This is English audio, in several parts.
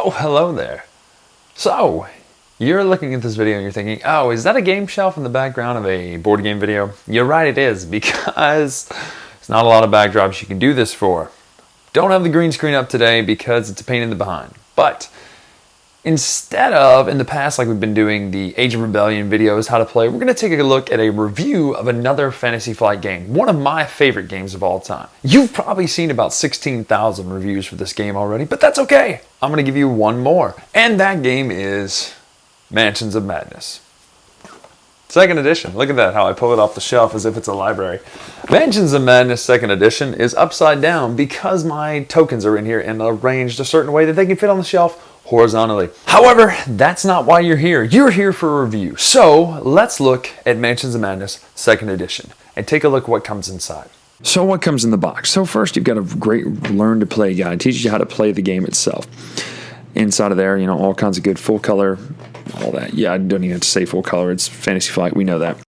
Oh, hello there. So, you're looking at this video and you're thinking, oh, is that a game shelf in the background of a board game video? You're right, it is, because there's not a lot of backdrops you can do this for. Don't have the green screen up today because it's a pain in the behind. But instead of, in the past, like we've been doing the Age of Rebellion videos, how to play, we're going to take a look at a review of another Fantasy Flight game, one of my favorite games of all time. You've probably seen about 16,000 reviews for this game already, but that's okay. I'm going to give you one more. And that game is Mansions of Madness. Second edition. Look at that, how I pull it off the shelf as if it's a library. Mansions of Madness Second Edition is upside down because my tokens are in here and arranged a certain way that they can fit on the shelf horizontally. However, that's not why you're here. You're here for a review. So let's look at Mansions of Madness Second Edition and take a look at what comes inside. So what comes in the box? So first you've got a great learn to play guide. It teaches you how to play the game itself. Inside of there, all kinds of good full color, all that. Yeah, I don't even have to say full color. It's Fantasy Flight. We know that. It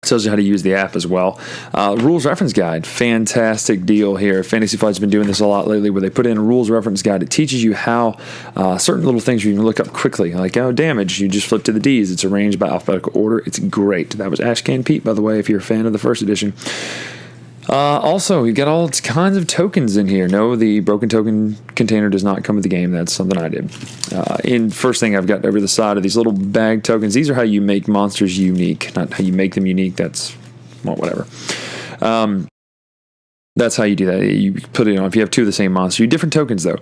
tells you how to use the app as well. Rules reference guide, fantastic deal here. Fantasy Flight's been doing this a lot lately where they put in a rules reference guide. It teaches you how certain little things you can look up quickly, like damage. You just flip to the Ds. It's arranged by alphabetical order. It's great. That was Ashcan Pete, by the way, if you're a fan of the first edition. Also, you've got all kinds of tokens in here. No, the broken token container does not come with the game. That's something I did. First thing I've got over the side of these little bag tokens. These are how you make monsters unique, not how you make them unique. That's, well, whatever. That's how you do that. You put it on. If you have two of the same monster, you different tokens though.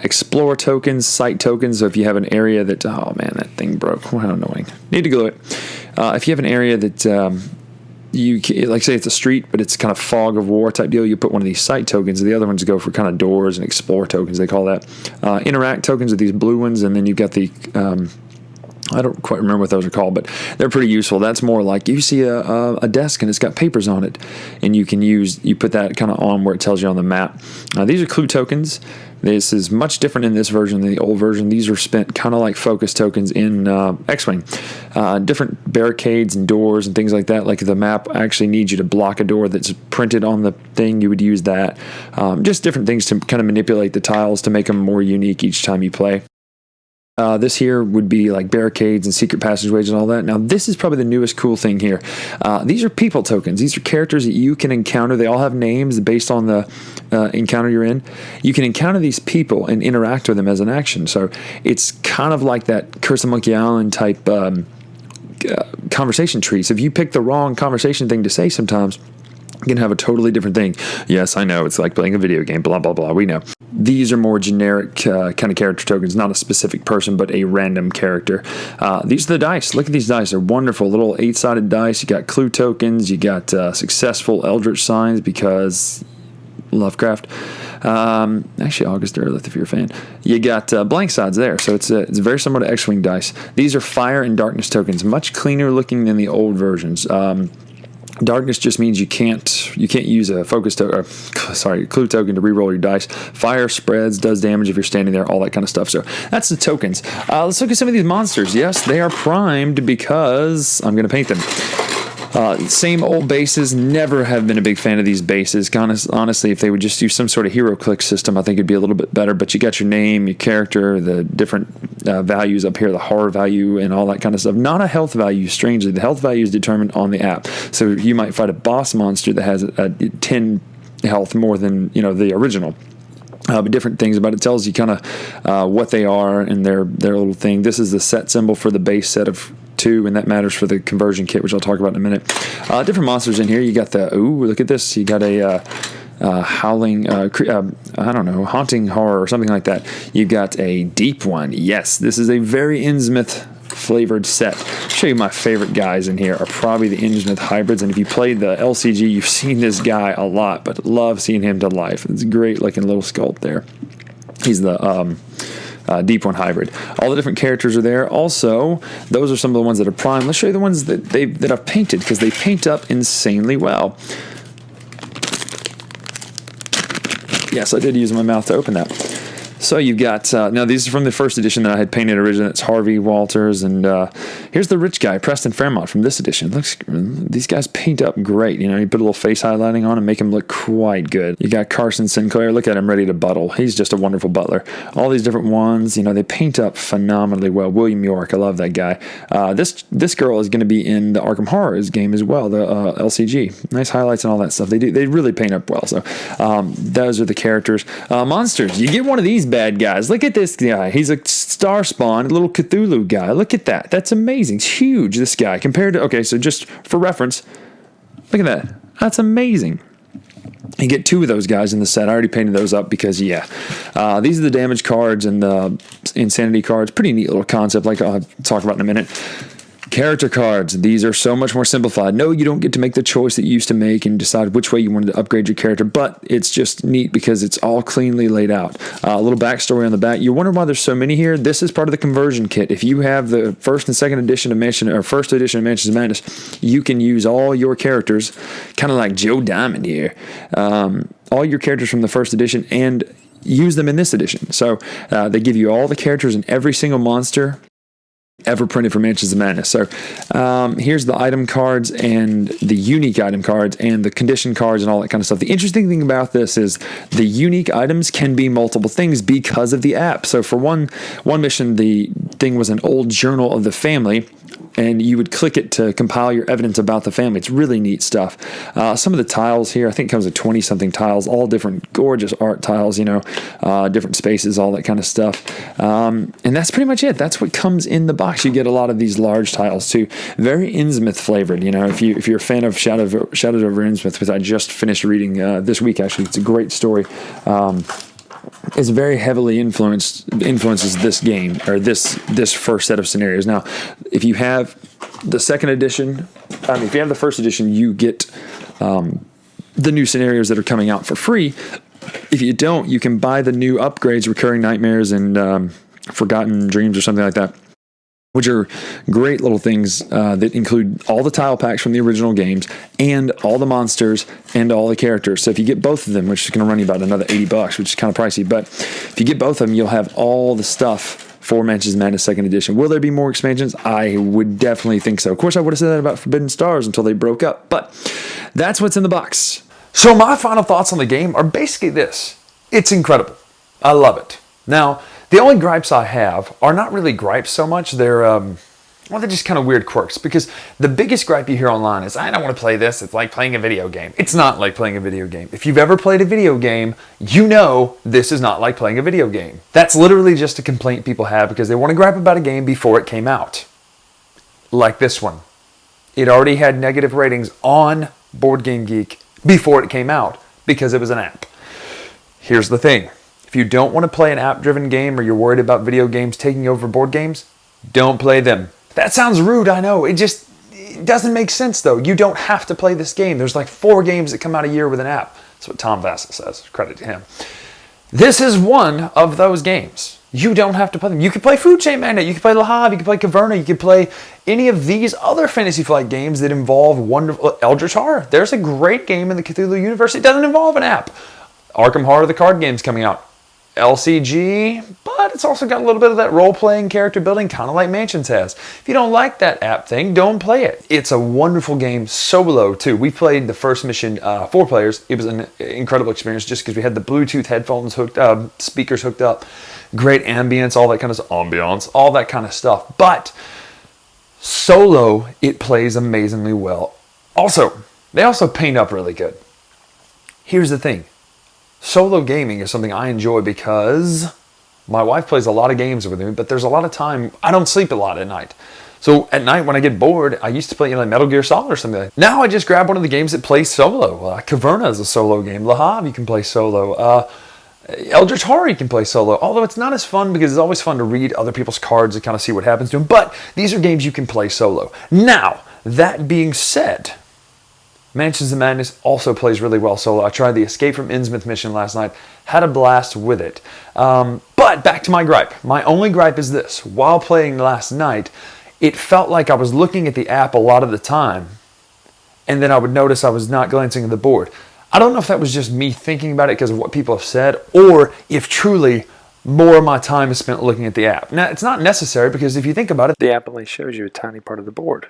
Explore tokens, site tokens. So if you have an area that, oh man, that thing broke. How annoying. Need to glue it. If you have an area that like say it's a street, but it's kind of fog of war type deal, you put one of these site tokens. The other ones go for kind of doors and explore tokens, they call that. Interact tokens are these blue ones, and then you've got the I don't quite remember what those are called, but they're pretty useful. That's more like you see a desk and it's got papers on it, and you put that kind of on where it tells you on the map. These are clue tokens. This is much different in this version than the old version. These are spent kind of like focus tokens in X-Wing. Different barricades and doors and things like that. Like the map actually needs you to block a door that's printed on the thing. You would use that. Just different things to kind of manipulate the tiles to make them more unique each time you play. This here would be like barricades and secret passageways and all that. Now, this is probably the newest cool thing here. These are people tokens. These are characters that you can encounter. They all have names based on the encounter you're in. You can encounter these people and interact with them as an action. So it's kind of like that Curse of Monkey Island type conversation tree. So if you pick the wrong conversation thing to say sometimes, you can have a totally different thing. Yes, I know. It's like playing a video game, blah, blah, blah. We know. These are more generic kind of character tokens, not a specific person, but a random character. These are the dice. Look at these dice. They're wonderful. Little 8-sided dice. You got clue tokens. You got successful eldritch signs because Lovecraft. Actually, August Derleth, if you're a fan. You got blank sides there, so it's very similar to X-Wing dice. These are fire and darkness tokens, much cleaner looking than the old versions. Darkness just means you can't use a clue token to reroll your dice. Fire spreads, does damage if you're standing there, all that kind of stuff. So that's the tokens. Let's look at some of these monsters. Yes, they are primed because I'm going to paint them. Same old bases. Never have been a big fan of these bases. Honestly, if they would just do some sort of hero click system, I think it'd be a little bit better. But you got your name, your character, the different values up here, the horror value, and all that kind of stuff. Not a health value, strangely. The health value is determined on the app. So you might fight a boss monster that has 10 health more than the original. But different things about it. Tells you kind of what they are and their little thing. This is the set symbol for the base set of 2, and that matters for the conversion kit, which I'll talk about in a minute. Different monsters in here. You got look at this. You got a howling, haunting horror or something like that. You got a deep one. Yes, this is a very Innsmouth flavored set. I'll show you my favorite guys in here are probably the Innsmouth hybrids, and if you played the LCG, you've seen this guy a lot, but love seeing him to life. It's a great looking little sculpt there. He's the Deep One hybrid. All the different characters are there. Also, those are some of the ones that are primed. Let's show you the ones that I've painted, because they paint up insanely well. Yes, I did use my mouth to open that. So you've got, now these are from the first edition that I had painted originally. It's Harvey Walters, and here's the rich guy, Preston Fairmont, from this edition. These guys paint up great. You know, you put a little face highlighting on and make him look quite good. You got Carson Sinclair, look at him ready to buttle. He's just a wonderful butler. All these different ones, you know, they paint up phenomenally well. William York, I love that guy. This girl is going to be in the Arkham Horrors game as well, the LCG. Nice highlights and all that stuff. They really paint up well. So those are the characters. Monsters, you get one of these bad guys. Look at this guy. He's a star spawn, little Cthulhu guy. Look at that. That's amazing. It's huge, this guy. Compared to, okay, so just for reference, look at that. That's amazing. You get 2 of those guys in the set. I already painted those up because, yeah. These are the damage cards and the insanity cards. Pretty neat little concept, like I'll talk about in a minute. Character cards. These are so much more simplified. No, you don't get to make the choice that you used to make and decide which way you wanted to upgrade your character, but it's just neat because it's all cleanly laid out. A little backstory on the back. You wonder why there's so many here. This is part of the conversion kit. If you have the first and second edition of first edition of Mansions of Madness, you can use all your characters, kind of like Joe Diamond here. All your characters from the first edition and use them in this edition. So they give you all the characters in every single monster ever printed for Mansions of Madness. So here's the item cards and the unique item cards and the condition cards and all that kind of stuff. The interesting thing about this is the unique items can be multiple things because of the app. So for one mission, the thing was an old journal of the family, and you would click it to compile your evidence about the family. It's really neat stuff. Some of the tiles here, I think it comes with 20-something tiles, all different gorgeous art tiles, you know, different spaces, all that kind of stuff. And that's pretty much it. That's what comes in the box. You get a lot of these large tiles too. Very Innsmouth flavored, you know, if you're a fan of Shadows over Innsmouth, which I just finished reading this week, actually. It's a great story. Is very heavily influences this game, or this first set of scenarios. Now, if you have the second edition, if you have the first edition, you get the new scenarios that are coming out for free. If you don't, you can buy the new upgrades, Recurring Nightmares and Forgotten Dreams or something like that, which are great little things that include all the tile packs from the original games and all the monsters and all the characters. So if you get both of them, which is going to run you about another $80, which is kind of pricey, but if you get both of them, you'll have all the stuff for Mansions of Madness 2nd Edition. Will there be more expansions? I would definitely think so. Of course, I would have said that about Forbidden Stars until they broke up, but that's what's in the box. So my final thoughts on the game are basically this. It's incredible. I love it. Now, the only gripes I have are not really gripes so much. They're just kind of weird quirks. Because the biggest gripe you hear online is, I don't want to play this. It's like playing a video game. It's not like playing a video game. If you've ever played a video game, you know this is not like playing a video game. That's literally just a complaint people have because they want to gripe about a game before it came out. Like this one. It already had negative ratings on Board Game Geek before it came out because it was an app. Here's the thing. If you don't want to play an app-driven game or you're worried about video games taking over board games, don't play them. That sounds rude, I know. It doesn't make sense, though. You don't have to play this game. There's like 4 games that come out a year with an app. That's what Tom Vassell says. Credit to him. This is one of those games. You don't have to play them. You can play Food Chain Magnate. You can play Le Havre. You can play Caverna. You can play any of these other Fantasy Flight games that involve wonderful Eldritch Horror. There's a great game in the Cthulhu universe. It doesn't involve an app. Arkham Horror, the card game's coming out. LCG, but it's also got a little bit of that role-playing character building, kind of like Mansions has. If you don't like that app thing, don't play it. It's a wonderful game, solo too. We played the first mission 4 players. It was an incredible experience just because we had the Bluetooth headphones hooked up, speakers hooked up, great ambience, all that kind of stuff. But solo, it plays amazingly well. Also, they also paint up really good. Here's the thing. Solo gaming is something I enjoy because my wife plays a lot of games with me, but there's a lot of time, I don't sleep a lot at night. So at night when I get bored, I used to play like Metal Gear Solid or something like that. Now I just grab one of the games that plays solo. Caverna is a solo game. Le Havre you can play solo. Eldritch Horror you can play solo. Although it's not as fun because it's always fun to read other people's cards and kind of see what happens to them. But these are games you can play solo. Now, that being said, Mansions of Madness also plays really well solo. I tried the Escape from Innsmouth mission last night. Had a blast with it. But back to my gripe. My only gripe is this. While playing last night, it felt like I was looking at the app a lot of the time. And then I would notice I was not glancing at the board. I don't know if that was just me thinking about it because of what people have said, or if truly more of my time is spent looking at the app. Now, it's not necessary because if you think about it, the app only shows you a tiny part of the board.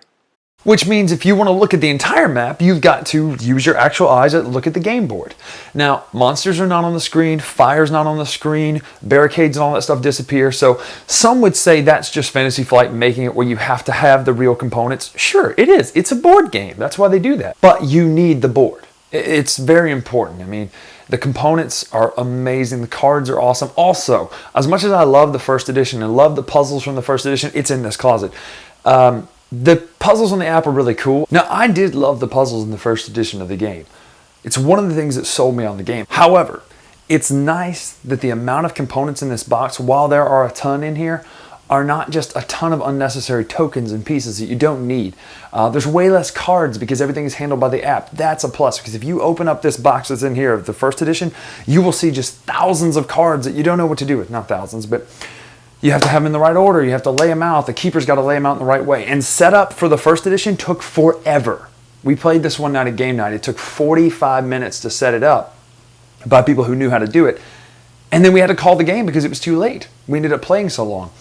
Which means if you want to look at the entire map, you've got to use your actual eyes to look at the game board. Now, monsters are not on the screen, fire's not on the screen, barricades and all that stuff disappear. So some would say that's just Fantasy Flight making it where you have to have the real components. Sure, it is. It's a board game. That's why they do that. But you need the board. It's very important. I mean, the components are amazing. The cards are awesome. Also, as much as I love the first edition and love the puzzles from the first edition, it's in this closet. The puzzles on the app are really cool. Now, I did love the puzzles in the first edition of the game. It's one of the things that sold me on the game. However, it's nice that the amount of components in this box, while there are a ton in here, are not just a ton of unnecessary tokens and pieces that you don't need. There's way less cards because everything is handled by the app. That's a plus, because if you open up this box that's in here of the first edition, you will see just thousands of cards that you don't know what to do with. Not thousands, but you have to have them in the right order. You have to lay them out. The keeper's got to lay them out in the right way. And setup for the first edition took forever. We played this one night at game night. It took 45 minutes to set it up by people who knew how to do it. And then we had to call the game because it was too late. We ended up playing so long.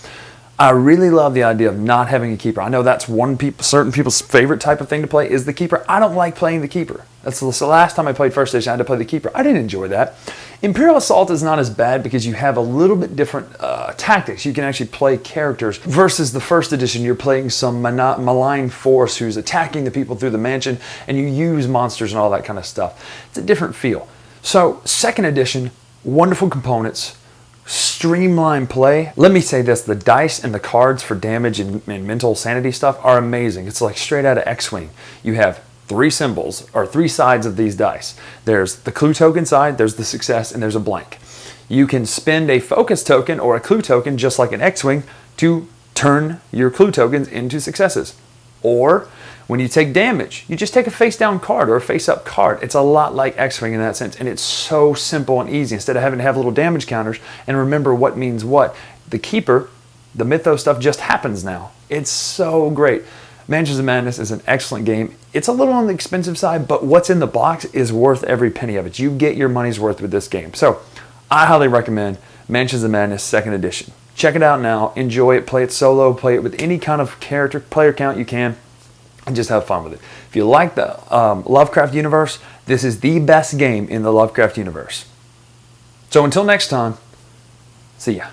I really love the idea of not having a keeper. I know that's certain people's favorite type of thing to play is the keeper. I don't like playing the keeper. That's the last time I played first edition, I had to play the keeper. I didn't enjoy that. Imperial Assault is not as bad because you have a little bit different tactics. You can actually play characters versus the first edition. You're playing some malign force who's attacking the people through the mansion, and you use monsters and all that kind of stuff. It's a different feel. So second edition, wonderful components, streamlined play. Let me say this, the dice and the cards for damage and mental sanity stuff are amazing. It's like straight out of X-Wing. You have three symbols, or three sides of these dice. There's the clue token side, there's the success, and there's a blank. You can spend a focus token or a clue token, just like an X-Wing, to turn your clue tokens into successes. Or when you take damage, you just take a face-down card or a face-up card. It's a lot like X-Wing in that sense, and it's so simple and easy. Instead of having to have little damage counters and remember what means what, the Keeper, the Mythos stuff just happens now. It's so great. Mansions of Madness is an excellent game. It's a little on the expensive side, but what's in the box is worth every penny of it. You get your money's worth with this game. So I highly recommend Mansions of Madness 2nd Edition. Check it out now. Enjoy it. Play it solo. Play it with any kind of character player count you can, and just have fun with it. If you like the Lovecraft universe, this is the best game in the Lovecraft universe. So until next time, see ya.